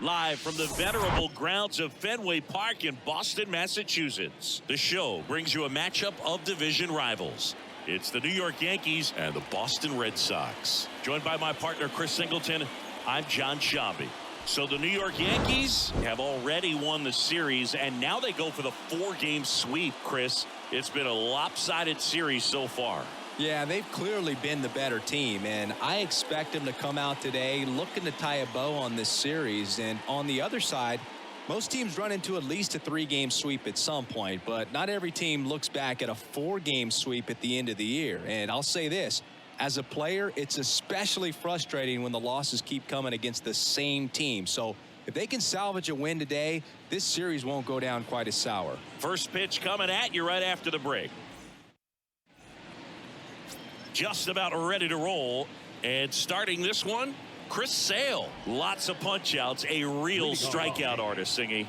Live from the venerable grounds of Fenway Park in Boston, Massachusetts. The show brings you a matchup of division rivals. It's the New York Yankees and the Boston Red Sox. Joined by my partner, Chris Singleton, I'm John Shabby. So the New York Yankees have already won the series, and now they go for the 4-game sweep, Chris. It's been a lopsided series so far. Yeah, they've clearly been the better team, and I expect them to come out today looking to tie a bow on this series. And on the other side, most teams run into at least a 3-game sweep at some point, but not every team looks back at a 4-game sweep at the end of the year. And I'll say this, as a player, it's especially frustrating when the losses keep coming against the same team. So if they can salvage a win today, this series won't go down quite as sour. First pitch coming at you right after the break. Just about ready to roll, and starting this one, Chris Sale. Lots of punch outs, a real strikeout artist, Singy.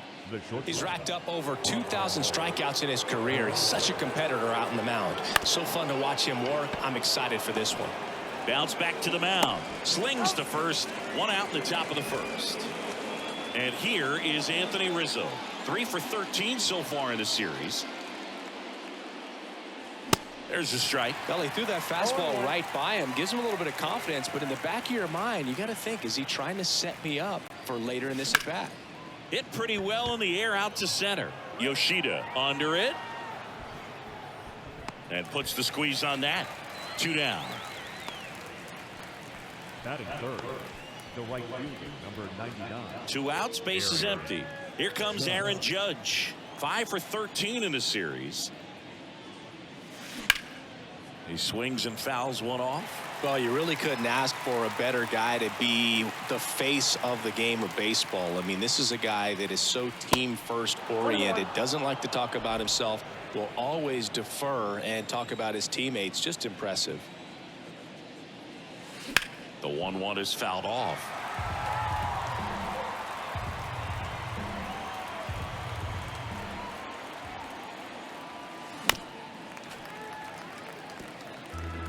He's racked up over 2,000 strikeouts in his career. He's such a competitor out on the mound. So fun to watch him work. I'm excited for this one. Bounce back to the mound, slings to first, 1 out in the top of the first. And here is Anthony Rizzo, 3 for 13 so far in the series. There's a strike. Well, he threw that fastball right by him. Gives him a little bit of confidence, but in the back of your mind, you got to think, is he trying to set me up for later in this at bat? Hit pretty well in the air out to center. Yoshida under it. And puts the squeeze on that. 2 down. Batting third, the right fielder, number 99. 2 outs, base is empty. Here comes Aaron Judge. 5 for 13 in the series. He swings and fouls one off. Well, you really couldn't ask for a better guy to be the face of the game of baseball. I mean, this is a guy that is so team first oriented, doesn't like to talk about himself, will always defer and talk about his teammates. Just impressive. The 1-1 is fouled off.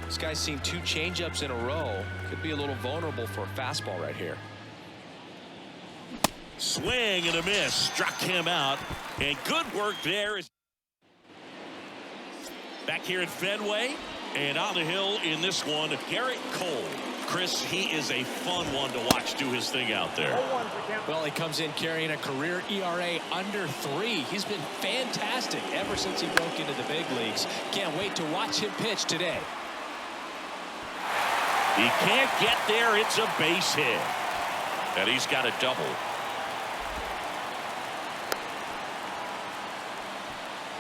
This guy's seen 2 changeups in a row. Could be a little vulnerable for a fastball right here. Swing and a miss. Struck him out. And good work there. Back here at Fenway. And on the hill in this one, Garrett Cole. Chris, he is a fun one to watch do his thing out there. Well, he comes in carrying a career ERA under 3. He's been fantastic ever since he broke into the big leagues. Can't wait to watch him pitch today. He can't get there. It's a base hit. And he's got a double.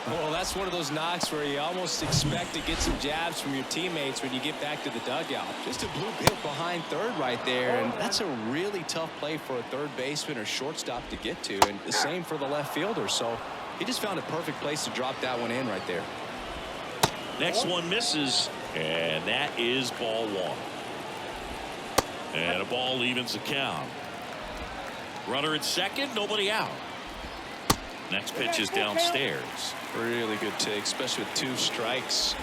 Well, that's one of those knocks where you almost expect to get some jabs from your teammates when you get back to the dugout. Just a blue hit behind third right there, and that's a really tough play for a third baseman or shortstop to get to, and the same for the left fielder. So he just found a perfect place to drop that one in right there. Next one misses, and that is ball 1. And a ball evens the count. Runner at second, nobody out. Next pitch is downstairs. Really good take, especially with 2 strikes.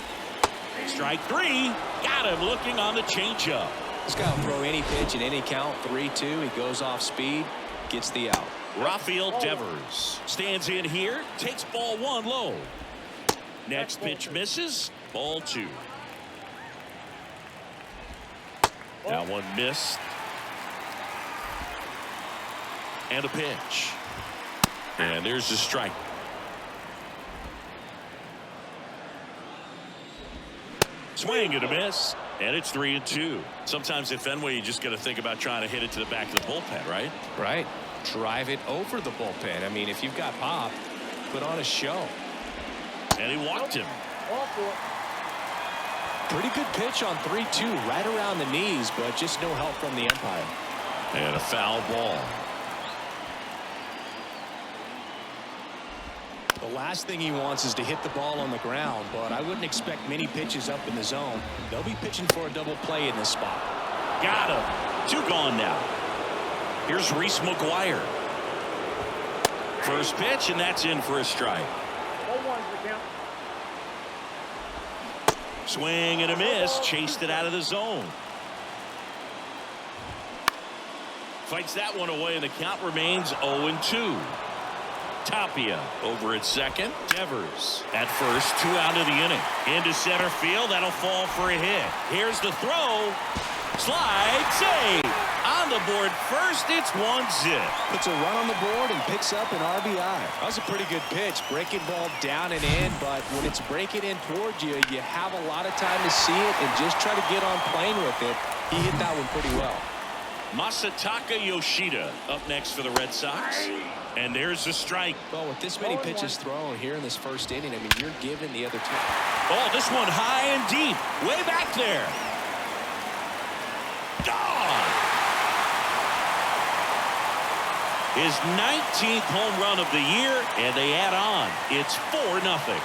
Strike 3. Got him looking on the changeup. This guy will throw any pitch in any count. 3-2. He goes off speed, gets the out. Rafael Devers stands in here, takes ball 1 low. Next pitch misses. Ball 2. That one missed. And a pitch. And there's the strike. Swing and a miss. And it's 3-2. Sometimes at Fenway, you just got to think about trying to hit it to the back of the bullpen, right? Right. Drive it over the bullpen. I mean, if you've got pop, put on a show. And he walked him. Pretty good pitch on 3-2, right around the knees, but just no help from the umpire. And a foul ball. The last thing he wants is to hit the ball on the ground, but I wouldn't expect many pitches up in the zone. They'll be pitching for a double play in this spot. Got him. 2 gone now. Here's Reese McGuire. First pitch, and that's in for a strike. Swing and a miss. Chased it out of the zone. Fights that one away, and the count remains 0-2. Tapia over at second. Devers at first. 2 out of the inning. Into center field. That'll fall for a hit. Here's the throw. Slide. Save. On the board first. It's 1-zip. Puts a run on the board and picks up an RBI. That was a pretty good pitch. Breaking ball down and in, but when it's breaking in towards you, you have a lot of time to see it and just try to get on plane with it. He hit that one pretty well. Masataka Yoshida up next for the Red Sox. And there's the strike. Well, with this many pitches thrown here in this first inning, I mean, you're giving the other team. Oh, this one high and deep. Way back there. Gone. His 19th home run of the year, and they add on. It's 4-0.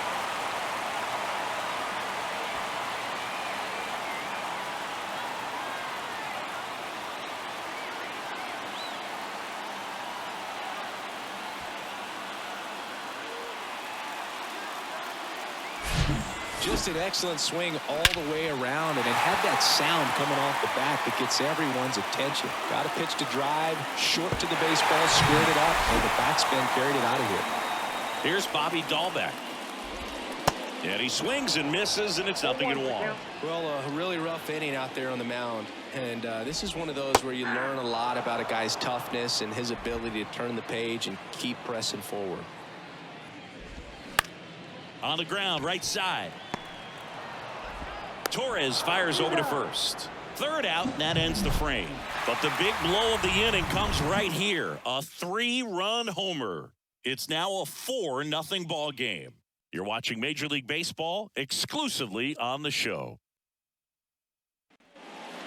Just an excellent swing all the way around, and it had that sound coming off the bat that gets everyone's attention. Got a pitch to drive, short to the baseball, squared it up, and the backspin carried it out of here. Here's Bobby Dahlbeck. And he swings and misses, and it's 0-1. Well, a really rough inning out there on the mound, and this is one of those where you learn a lot about a guy's toughness and his ability to turn the page and keep pressing forward. On the ground, right side. Torres fires over to first. Third out, and that ends the frame. But the big blow of the inning comes right here. A 3-run homer. It's now a 4-0 ball game. You're watching Major League Baseball exclusively on the show.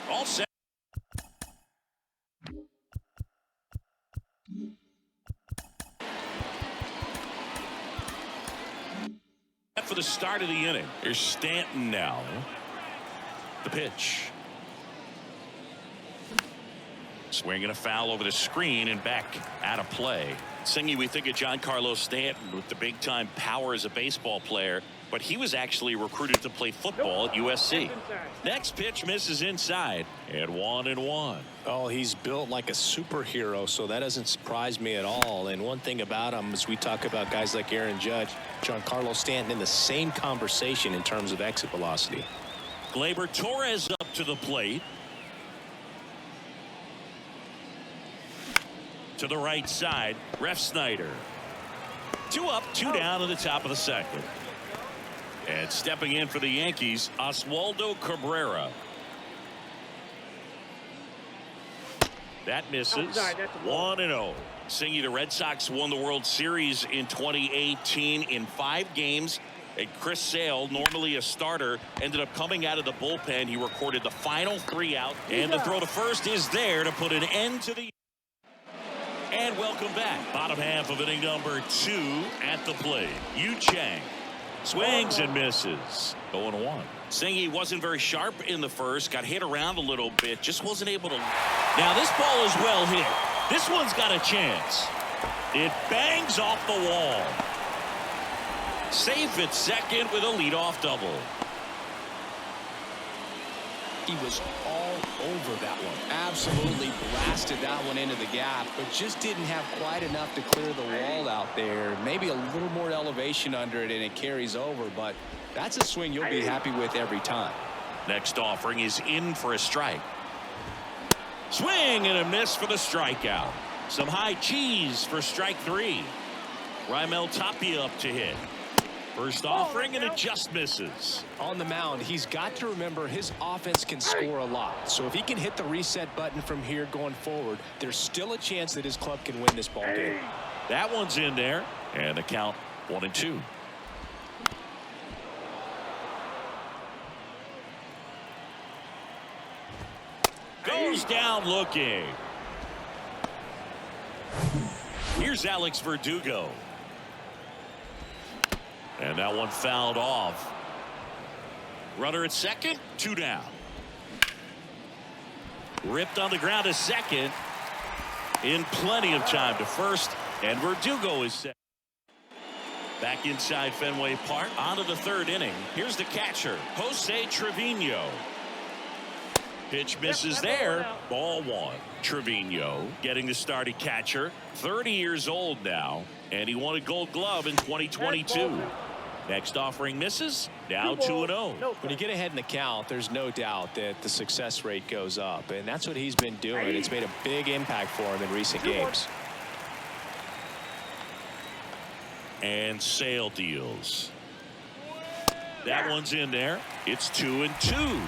All set. For the start of the inning. Here's Stanton now. The pitch. Swing and a foul over the screen and back out of play. Singy, we think of Giancarlo Stanton with the big time power as a baseball player, but he was actually recruited to play football at USC. Next pitch misses inside, and 1-1. Oh, he's built like a superhero, so that doesn't surprise me at all. And one thing about him is we talk about guys like Aaron Judge, Giancarlo Stanton in the same conversation in terms of exit velocity. Gleyber Torres up to the plate. To the right side, Ref Snyder. 2 up, 2 down to the top of the second. And stepping in for the Yankees, Oswaldo Cabrera. That misses. 1-0. Singy, the Red Sox won the World Series in 2018 in 5 games. And Chris Sale, normally a starter, ended up coming out of the bullpen. He recorded the final 3 out. And the throw to first is there to put an end to the... And welcome back. Bottom half of inning number 2 at the plate. Yu Chang swings and misses. 0-1. Singy wasn't very sharp in the first. Got hit around a little bit. Just wasn't able to. Now this ball is well hit. This one's got a chance. It bangs off the wall. Safe at second with a leadoff double. He was all over that one. Absolutely blasted that one into the gap, but just didn't have quite enough to clear the wall out there. Maybe a little more elevation under it and it carries over, but that's a swing you'll be happy with every time. Next offering is in for a strike. Swing and a miss for the strikeout. Some high cheese for strike 3. Raimel Tapia up to hit. First offering, and it just misses. On the mound, he's got to remember his offense can score a lot. So if he can hit the reset button from here going forward, there's still a chance that his club can win this ball game. That one's in there, and the count 1-2. Goes down looking. Here's Alex Verdugo. And that one fouled off. Runner at second, 2 down. Ripped on the ground to second. In plenty of time to first. And Verdugo is set. Back inside Fenway Park. On to the 3rd inning. Here's the catcher, Jose Trevino. Pitch misses there. Ball one. Trevino getting the start at catcher. 30 years old now, and he won a Gold Glove in 2022. Next offering misses. Now 2-0. When you get ahead in the count, there's no doubt that the success rate goes up, and that's what he's been doing. It's made a big impact for him in recent games. And Sale deals. That one's in there. It's 2-2.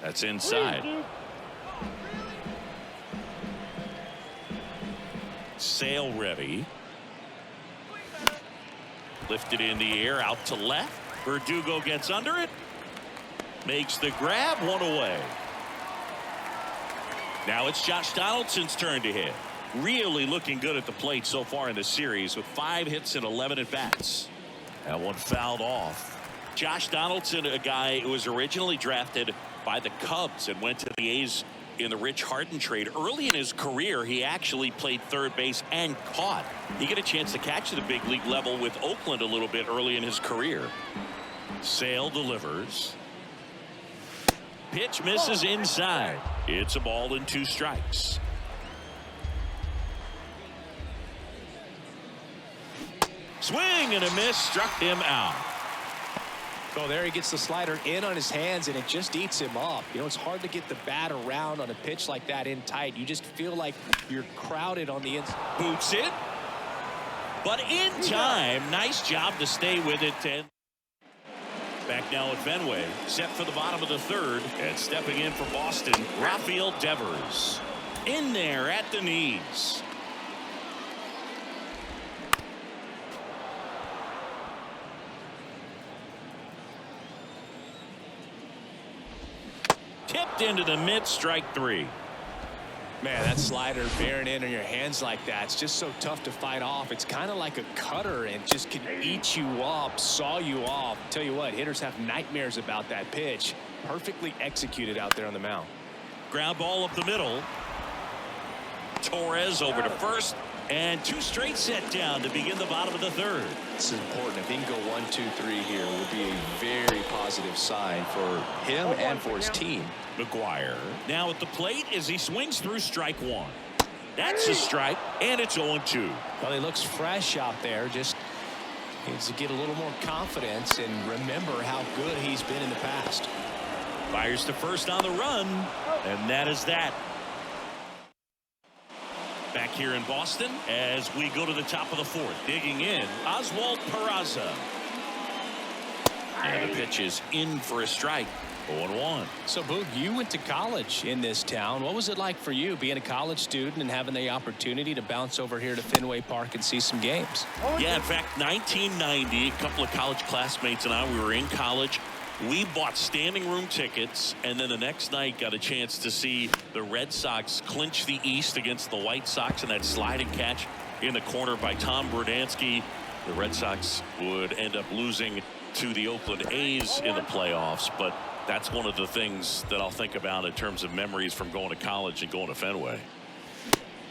That's inside. Sale ready. Lifted in the air out to left. Verdugo gets under it. Makes the grab. One away. Now it's Josh Donaldson's turn to hit. Really looking good at the plate so far in the series with 5 hits and 11 at bats. That one fouled off. Josh Donaldson, a guy who was originally drafted by the Cubs and went to the A's in the Rich Harden trade. Early in his career, he actually played third base and caught. He got a chance to catch at the big league level with Oakland a little bit early in his career. Sale delivers. Pitch misses inside. It's a ball and 2 strikes. Swing and a miss, struck him out. Oh, there he gets the slider in on his hands, and it just eats him up. You know, it's hard to get the bat around on a pitch like that in tight. You just feel like you're crowded on the inside. Boots it. But in time, nice job to stay with it. And back now at Fenway, set for the bottom of the 3rd, and stepping in for Boston, Rafael Devers. In there at the knees. Tipped into the mid, strike 3. Man, that slider bearing in on your hands like that, it's just so tough to fight off. It's kind of like a cutter and just can eat you up, saw you off. Tell you what, hitters have nightmares about that pitch. Perfectly executed out there on the mound. Ground ball up the middle. Torres over to first, and 2 straight set down to begin the bottom of the 3rd. This is important. If he can go 1, 2, 3 here, it would be a very positive sign for him and for his team. McGuire now at the plate as he swings through strike 1. That's a strike, and it's 0-2. Well, he looks fresh out there. Just needs to get a little more confidence and remember how good he's been in the past. Fires to first on the run, and that is that. Back here in Boston as we go to the top of the 4th. Digging in, Oswald Peraza. And the pitch is in for a strike. 0-1. So, Boog, you went to college in this town. What was it like for you being a college student and having the opportunity to bounce over here to Fenway Park and see some games? Yeah, in fact, 1990, a couple of college classmates and I, we were in college. We bought standing room tickets, and then the next night got a chance to see the Red Sox clinch the East against the White Sox in that sliding catch in the corner by Tom Berdansky. The Red Sox would end up losing to the Oakland A's in the playoffs, but that's one of the things that I'll think about in terms of memories from going to college and going to Fenway.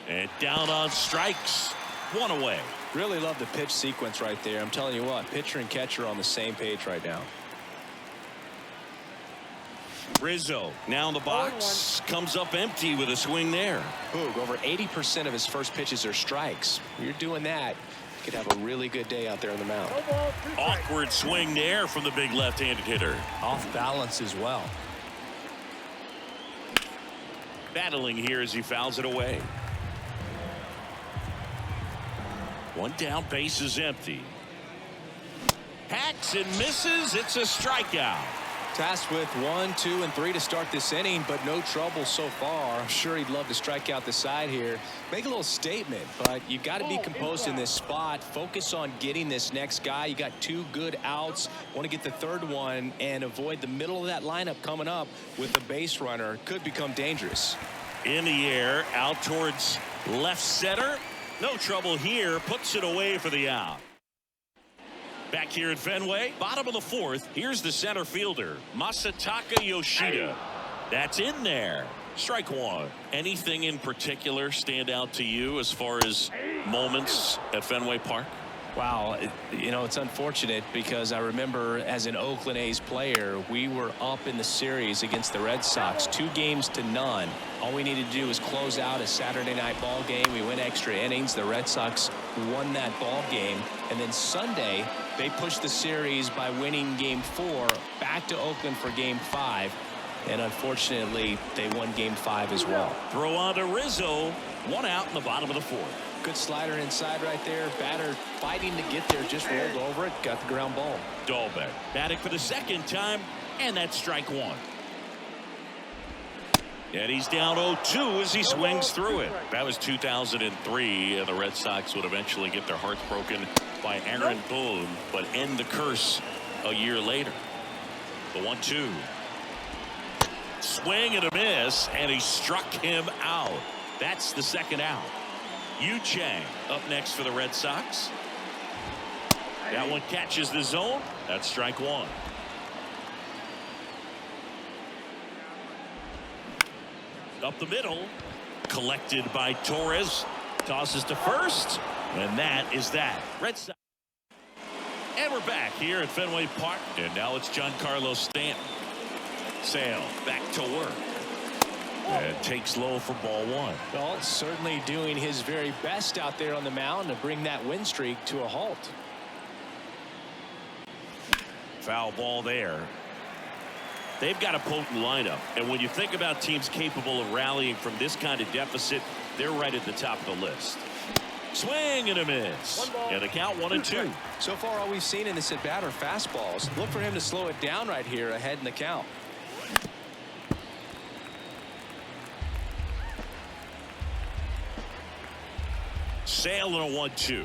And down on strikes. 1 away. Really love the pitch sequence right there. I'm telling you what, pitcher and catcher on the same page right now. Rizzo now in the box, comes up empty with a swing there. Boog, over 80% of his first pitches are strikes. You're doing that, you could have a really good day out there on the mound. Awkward swing there from the big left-handed hitter. Off balance as well. Battling here as he fouls it away. 1 down, base is empty. Hacks and misses. It's a strikeout. Tasked with 1, 2, and 3 to start this inning, but no trouble so far. I'm sure he'd love to strike out the side here. Make a little statement, but you got to be composed in this spot. Focus on getting this next guy. You got 2 good outs. Want to get the 3rd one and avoid the middle of that lineup coming up with the base runner. Could become dangerous. In the air, out towards left center. No trouble here. Puts it away for the out. Back here at Fenway, bottom of the 4th, here's the center fielder, Masataka Yoshida. That's in there. Strike 1. Anything in particular stand out to you as far as moments at Fenway Park? Wow, you know, it's unfortunate because I remember as an Oakland A's player, we were up in the series against the Red Sox 2-0. All we needed to do was close out a Saturday night ball game. We went extra innings. The Red Sox won that ball game. And then Sunday, they pushed the series by winning Game 4 back to Oakland for Game 5. And unfortunately, they won Game 5 as well. Throw on to Rizzo. 1 out in the bottom of the 4th. Good slider inside right there. Batter fighting to get there, just rolled over it, got the ground ball. Dahlbeck batting for the 2nd time, and that's strike 1. And he's down 0-2 as he swings through it. That was 2003, and the Red Sox would eventually get their hearts broken by Aaron Boone, but end the curse a year later. The 1-2. Swing and a miss, and he struck him out. That's the 2nd out. Yu Chang up next for the Red Sox. That one catches the zone. That's strike 1. Up the middle. Collected by Torres. Tosses to first. And that is that. Red Sox. And we're back here at Fenway Park. And now it's Giancarlo Stanton. Sale back to work. And takes low for ball 1. Well, certainly doing his very best out there on the mound to bring that win streak to a halt. Foul ball there. They've got a potent lineup, and when you think about teams capable of rallying from this kind of deficit, they're right at the top of the list. Swing and a miss. And the count 1-2. So far, all we've seen in this at bat are fastballs. Look for him to slow it down right here ahead in the count. Sale and a 1-2.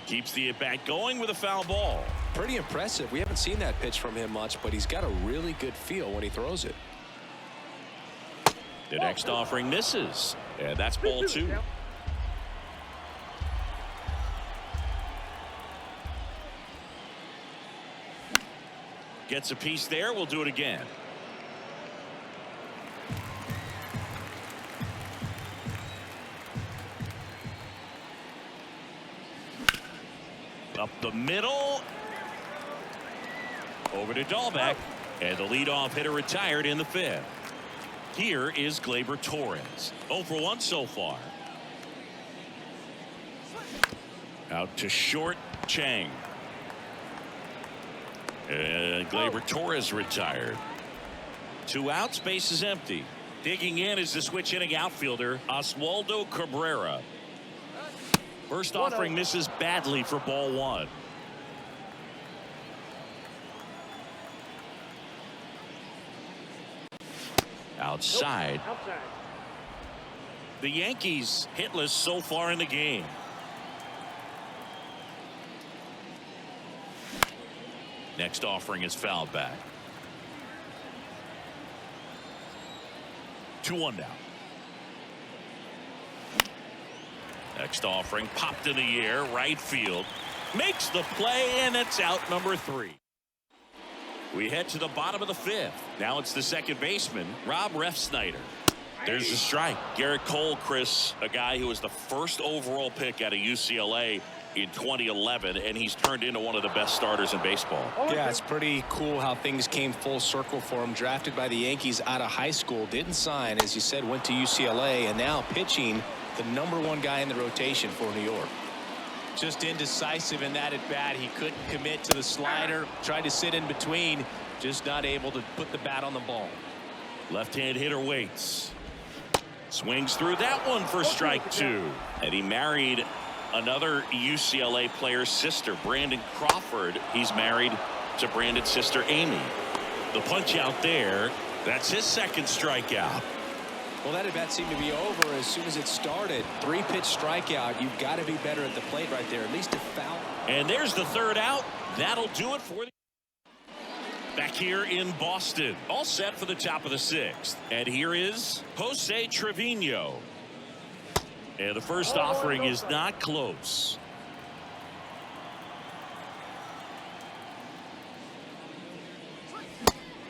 Keeps the at-bat going with a foul ball. Pretty impressive. We haven't seen that pitch from him much, but he's got a really good feel when he throws it. The next offering misses, and that's ball 2. Gets a piece there. We'll do it again. Up the middle. Over to Dahlbeck. And the leadoff hitter retired in the 5th. Here is Gleyber Torres. 0 for 1 so far. Out to short, Chang. And Gleyber Torres retired. 2 outs, base is empty. Digging in is the switch hitting outfielder, Oswaldo Cabrera. First offering misses badly for ball 1. Outside. The Yankees hitless so far in the game. Next offering is fouled back. 2-1 now. Next offering popped in the air, right field. Makes the play, and it's out number 3. We head to the bottom of the 5th. Now it's the second baseman, Rob Refsnyder. There's a strike. Garrett Cole, Chris, a guy who was the first overall pick out of UCLA in 2011, and he's turned into one of the best starters in baseball. Yeah, it's pretty cool how things came full circle for him. Drafted by the Yankees out of high school, didn't sign, as you said, went to UCLA, and now pitching the #1 guy in the rotation for New York. Just indecisive in that at bat. He couldn't commit to the slider, tried to sit in between, just not able to put the bat on the ball. Left-hand hitter waits. Swings through that one for strike 2. And he married another UCLA player's sister, Brandon Crawford. He's married to Brandon's sister, Amy. The punch out there, that's his second strikeout. Well, that at bat seemed to be over as soon as it started. 3-pitch strikeout. You've got to be better at the plate right there. At least a foul. And there's the 3rd out. That'll do it for the back here in Boston. All set for the top of the 6th. And here is Jose Trevino. And the first offering is not close.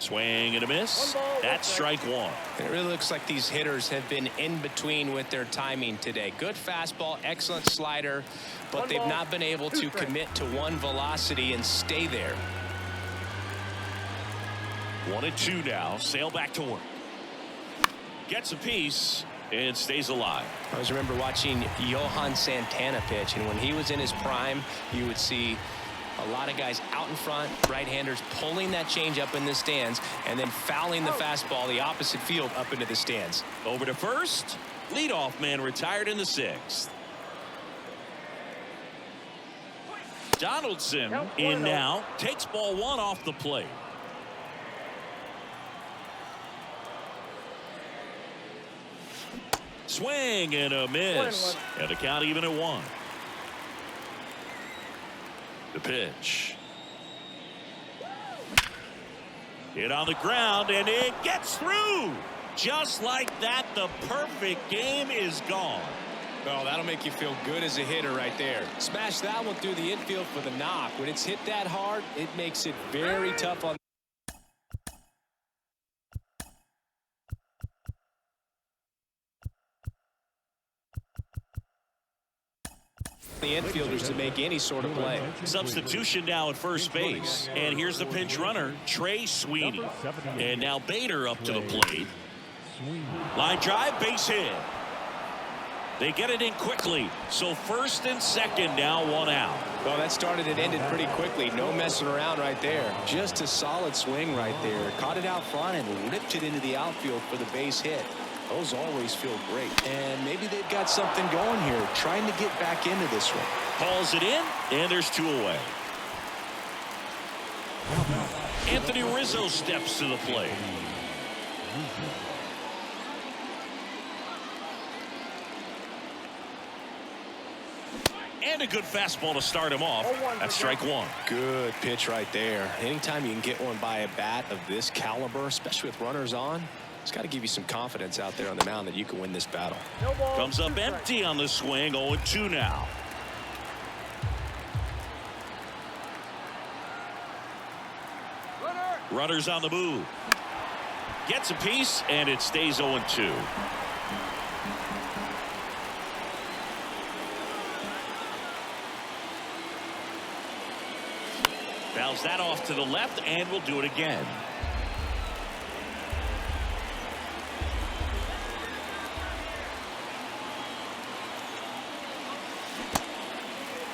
Swing and a miss. That's strike one. It really looks like these hitters have been in between with their timing today. Good fastball, excellent slider, but they've not been able to commit to one velocity and stay there. 1-2 now. Sale back to work. Gets a piece and stays alive. I always remember watching Johan Santana pitch, and when he was in his prime, you would see a lot of guys out in front, right-handers pulling that change up in the stands and then fouling the fastball the opposite field up into the stands. Over to first. Leadoff man retired in the 6th. Donaldson in now. Takes ball 1 off the plate. Swing and a miss. And the count even at 1. The pitch. Hit on the ground and it gets through. Just like that, the perfect game is gone. Oh, that'll make you feel good as a hitter right there. Smash that one through the infield for the knock. When it's hit that hard, it makes it very tough on the infielders to make any sort of play. Substitution now at first base. And here's the pinch runner, Trey Sweeney. And now Bader up to the plate. Line drive, base hit. They get it in quickly. So first and second now, 1 out. Well, that started and ended pretty quickly. No messing around right there. Just a solid swing right there. Caught it out front and ripped it into the outfield for the base hit. Those always feel great. And maybe they've got something going here, trying to get back into this one. Calls it in, and there's 2 away. Anthony Rizzo steps to the plate. And a good fastball to start him off. That's strike 1. Good pitch right there. Anytime you can get one by a bat of this caliber, especially with runners on, it's got to give you some confidence out there on the mound that you can win this battle. Comes up empty on the swing. 0-2 now. Runners on the move. Gets a piece, and it stays 0-2. Fouls that off to the left, and we'll do it again.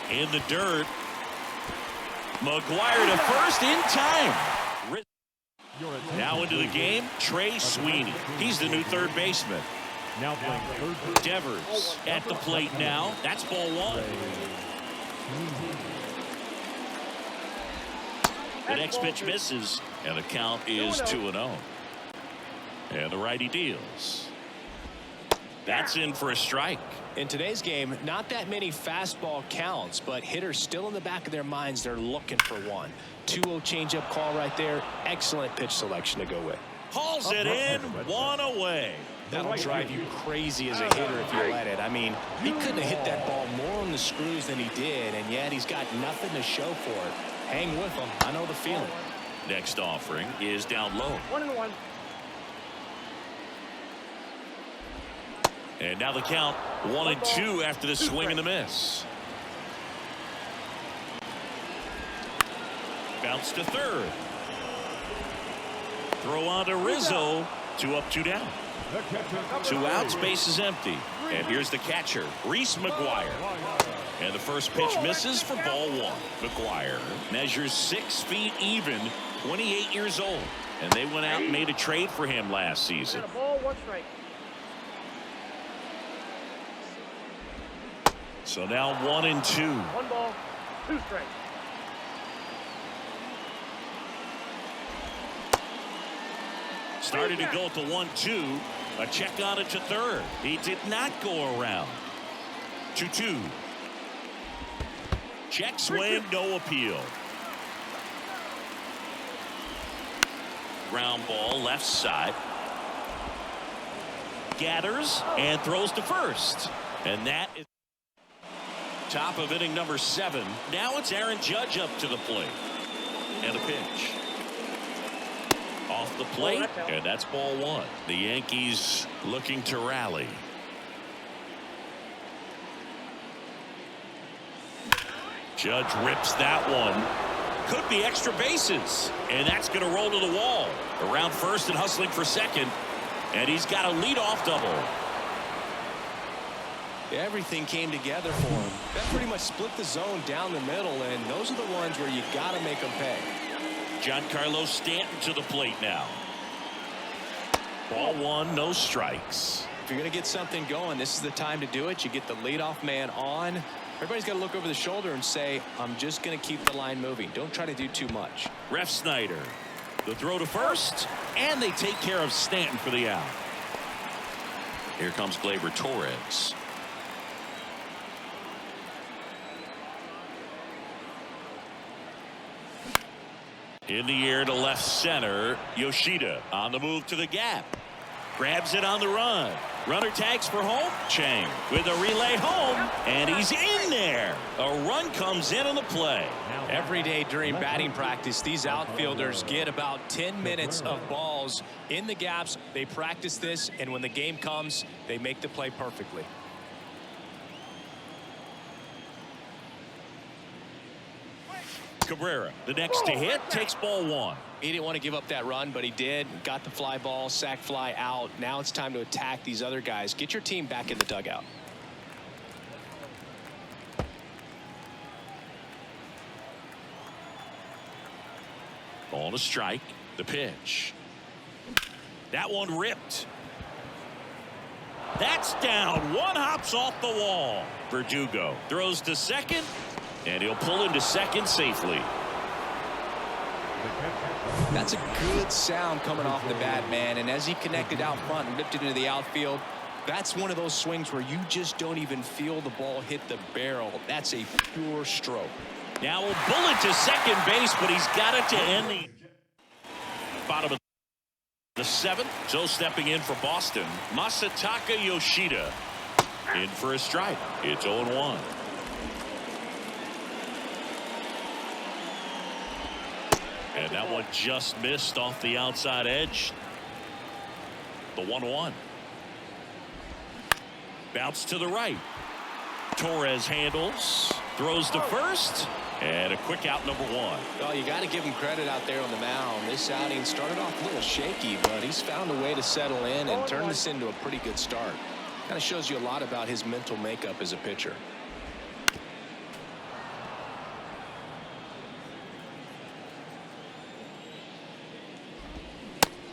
In the dirt. McGuire to first in time. Now into the game, Trey Sweeney. He's the new third baseman. Now playing third. Devers at the plate now. That's ball 1. The next pitch misses, and the count is 2-0. And the righty deals. That's in for a strike. In today's game, not that many fastball counts, but hitters still in the back of their minds, they're looking for one. 2-0 changeup call right there. Excellent pitch selection to go with. Hauls it in, 1 away. That'll drive you crazy as a hitter if you let it. I mean, he couldn't have hit that ball more on the screws than he did, and yet he's got nothing to show for it. Hang with him. I know the feeling. Next offering is down low. 1-1. And now the count 1-2 after the swing and the miss. Bounce to third. Throw on to Rizzo. 2 up, 2 down. 2 outs, base is empty. And here's the catcher, Reese McGuire. And the first pitch misses for ball 1. McGuire measures 6 feet even, 28 years old. And they went out and made a trade for him last season. Ball, 1 strike. So now 1-2. 1 ball, 2 strikes. Started to go at the 1-2. A check on it to third. He did not go around. 2-2. Check swing, no appeal. Ground ball left side. Gathers and throws to first. And that is top of inning number 7. Now it's Aaron Judge up to the plate. And a pitch. Off off the plate, and that's ball one. The Yankees looking to rally. Judge rips that one. Could be extra bases, and that's going to roll to the wall. Around first and hustling for second, and he's got a leadoff double. Everything came together for him. That pretty much split the zone down the middle, and those are the ones where you got to make them pay. Giancarlo Stanton to the plate now. Ball one, no strikes. If you're going to get something going, this is the time to do it. You get the leadoff man on. Everybody's got to look over the shoulder and say, I'm just going to keep the line moving. Don't try to do too much. Ref Snyder. The throw to first, and they take care of Stanton for the out. Here comes Gleyber Torres. In the air to left center. Yoshida on the move to the gap. Grabs it on the run. Runner tags for home. Chang with a relay home, and he's in there. A run comes in on the play. Every day during batting practice, these outfielders get about 10 minutes of balls in the gaps. They practice this, and when the game comes, they make the play perfectly. Cabrera, the next to hit, takes ball one. He didn't want to give up that run, but he did. Got the fly ball, sac fly out. Now it's time to attack these other guys. Get your team back in the dugout. Ball to strike. The pitch. That one ripped. That's down. One hops off the wall. Verdugo throws to second, and he'll pull into second safely. That's a good sound coming off the bat, man. And as he connected out front and ripped it into the outfield, that's one of those swings where you just don't even feel the ball hit the barrel. That's a pure stroke. Now a bullet to second base, but he's got it to end the bottom of the seventh. So stepping in for Boston, Masataka Yoshida in for a strike. It's 0-1. And that one just missed off the outside edge. The 1-1. Bounce to the right. Torres handles, throws to first, and a quick out, number one. Well, you got to give him credit out there on the mound. This outing started off a little shaky, but he's found a way to settle in and turn this into a pretty good start. Kind of shows you a lot about his mental makeup as a pitcher.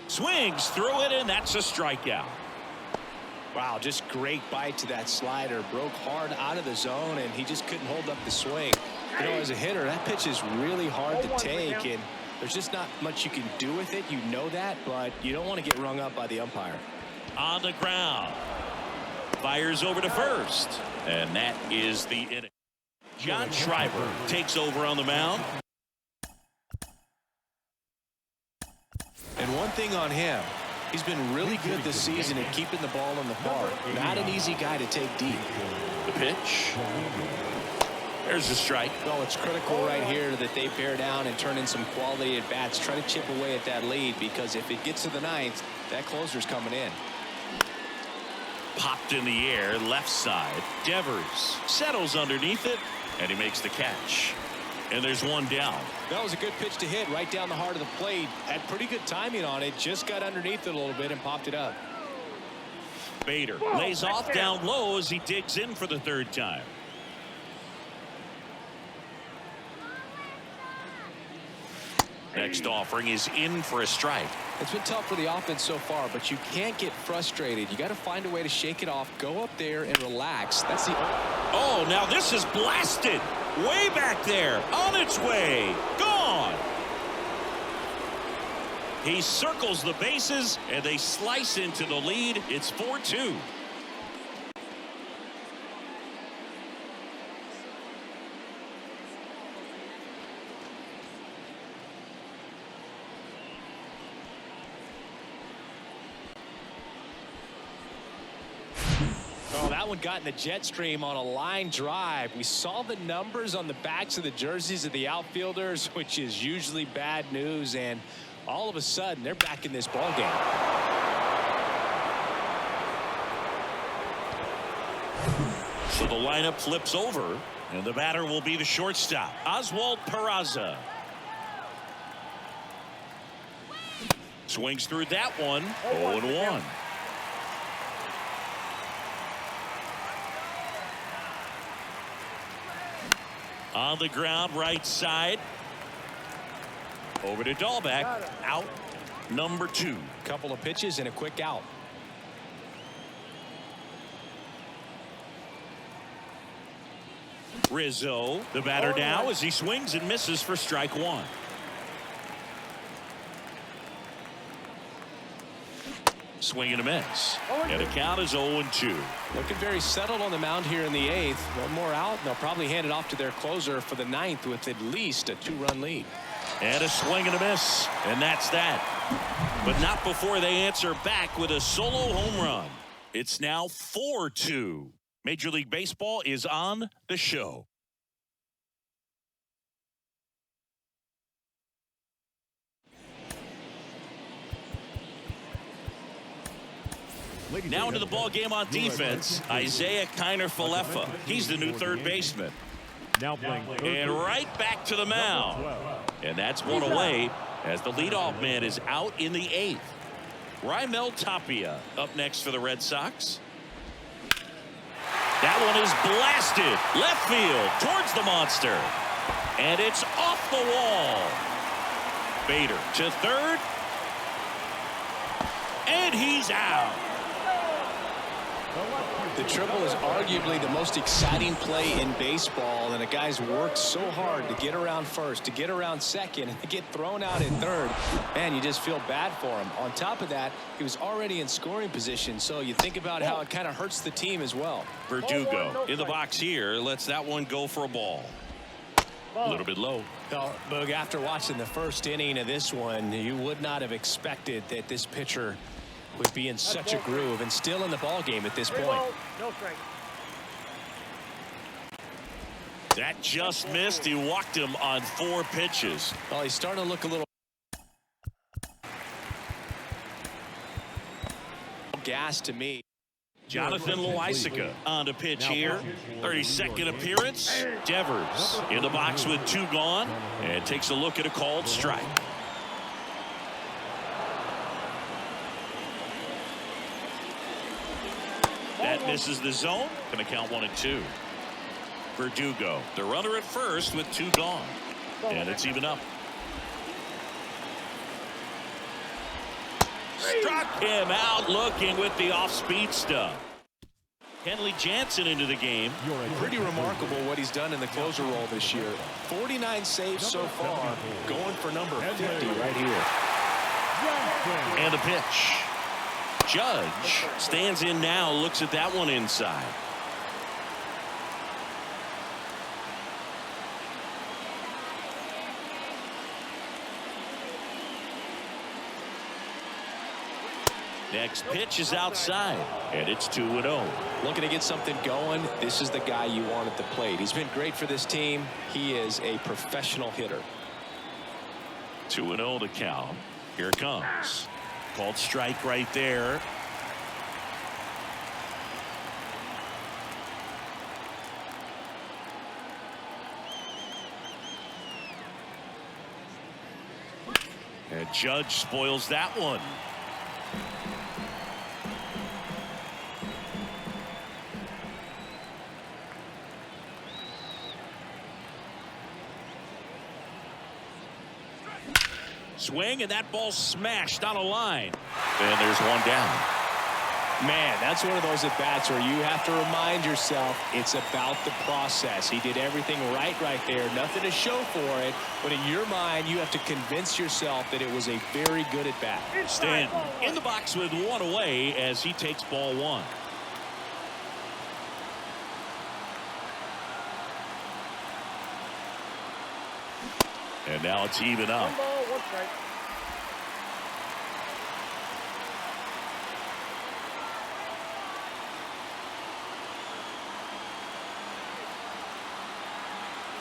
Swings through it, and that's a strikeout. Wow, just great bite to that slider. Broke hard out of the zone, and he just couldn't hold up the swing. You know, as a hitter, that pitch is really hard to take, and there's just not much you can do with it. You know that, but you don't want to get rung up by the umpire. On the ground. Fires over to first, and that is the inning. John Schreiber takes over on the mound. And one thing on him, he's been really good this season at keeping the ball in the park. Not an easy guy to take deep. The pitch. There's the strike. Well, it's critical right here that they bear down and turn in some quality at bats. Try to chip away at that lead, because if it gets to the ninth, that closer's coming in. Popped in the air, left side. Devers settles underneath it, and he makes the catch. And there's one down. That was a good pitch to hit right down the heart of the plate. Had pretty good timing on it. Just got underneath it a little bit and popped it up. Bader lays off down low as he digs in for the third time. Next offering is in for a strike. It's been tough for the offense so far, but you can't get frustrated. You got to find a way to shake it off. Go up there and relax. That's the. Oh, now this is blasted. Way back there. On its way. Gone. He circles the bases, and they slice into the lead. It's 4-2. Oh, that one got in the jet stream on a line drive. We saw the numbers on the backs of the jerseys of the outfielders, which is usually bad news. And All of a sudden, they're back in this ball game. So the lineup flips over, and the batter will be the shortstop, Oswald Peraza. Swings through that one. 0-1. On the ground, right side. Over to Dahlbeck. Out number 2. Couple of pitches and a quick out. Rizzo, the batter now, as he swings and misses for strike 1. Swing and a miss. And the count is 0-2. Looking very settled on the mound here in the 8th. One more out, and they'll probably hand it off to their closer for the 9th with at least a 2-run lead. And a swing and a miss. And that's that. But not before they answer back with a solo home run. It's now 4-2. Major League Baseball is on the show. Now into the ball game on defense, Isaiah Kiner-Falefa. He's the new third baseman. Now playing And right back to the mound. And that's one away as the leadoff man is out in the 8th. Raimel Tapia up next for the Red Sox. That one is blasted left field towards the monster. And it's off the wall. Bader to third. And he's out. The triple is arguably the most exciting play in baseball, and the guys worked so hard to get around first, to get around second, and to get thrown out in third. Man, you just feel bad for him. On top of that, he was already in scoring position, so you think about how it kind of hurts the team as well. Verdugo in the box here, lets that one go for a ball. A little bit low. Well, Boog, after watching the first inning of this one, you would not have expected that this pitcher would be in such a groove and still in the ball game at this point. No strike. That just missed. He walked him on 4 pitches. Well, he's starting to look a little gas to me. Jonathan Loaisiga on the pitch here. 32nd appearance. Devers in the box with 2 gone and takes a look at a called strike. That misses the zone. Going to count 1-2. Verdugo, the runner at first with 2 gone. And it's even up. Struck him out looking with the off-speed stuff. Kenley Jansen into the game. Pretty remarkable what he's done in the closer role this year. 49 saves so far, going for number 50 right here. And the pitch. Judge stands in now, looks at that one inside. Next pitch is outside, and it's 2-0. Looking to get something going. This is the guy you want at the plate. He's been great for this team. He is a professional hitter. 2-0 to count. Here it comes. Called strike right there. And Judge spoils that one. Swing, and that ball smashed on a line. And there's one down. Man, that's one of those at-bats where you have to remind yourself it's about the process. He did everything right there. Nothing to show for it. But in your mind, you have to convince yourself that it was a very good at-bat. Stanton in the box with 1 away as he takes ball 1. And now it's even up. 1 ball, 1 strike.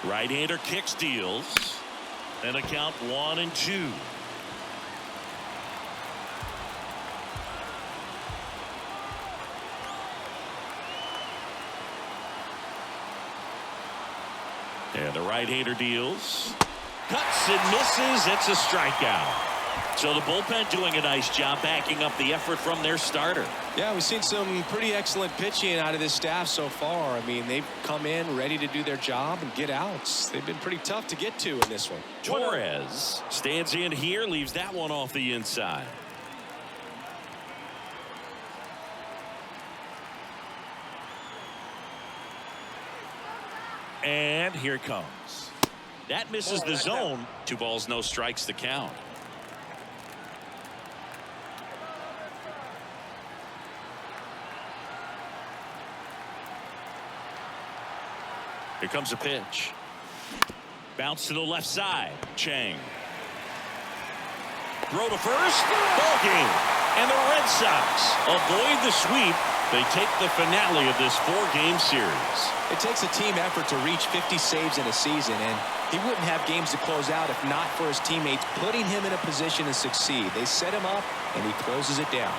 Right-hander kick steals. And a count 1-2. And the right-hander deals. Cuts and misses. It's a strikeout. So the bullpen doing a nice job backing up the effort from their starter. Yeah, we've seen some pretty excellent pitching out of this staff so far. I mean, they've come in ready to do their job and get outs. They've been pretty tough to get to in this one. Torres stands in here, leaves that one off the inside. And here it comes. That misses the zone. 2 balls, no strikes to count. Here comes a pitch. Bounce to the left side. Chang. Throw to first. Ball game. And the Red Sox avoid the sweep. They take the finale of this 4-game series. It takes a team effort to reach 50 saves in a season, and he wouldn't have games to close out if not for his teammates putting him in a position to succeed. They set him up, and he closes it down.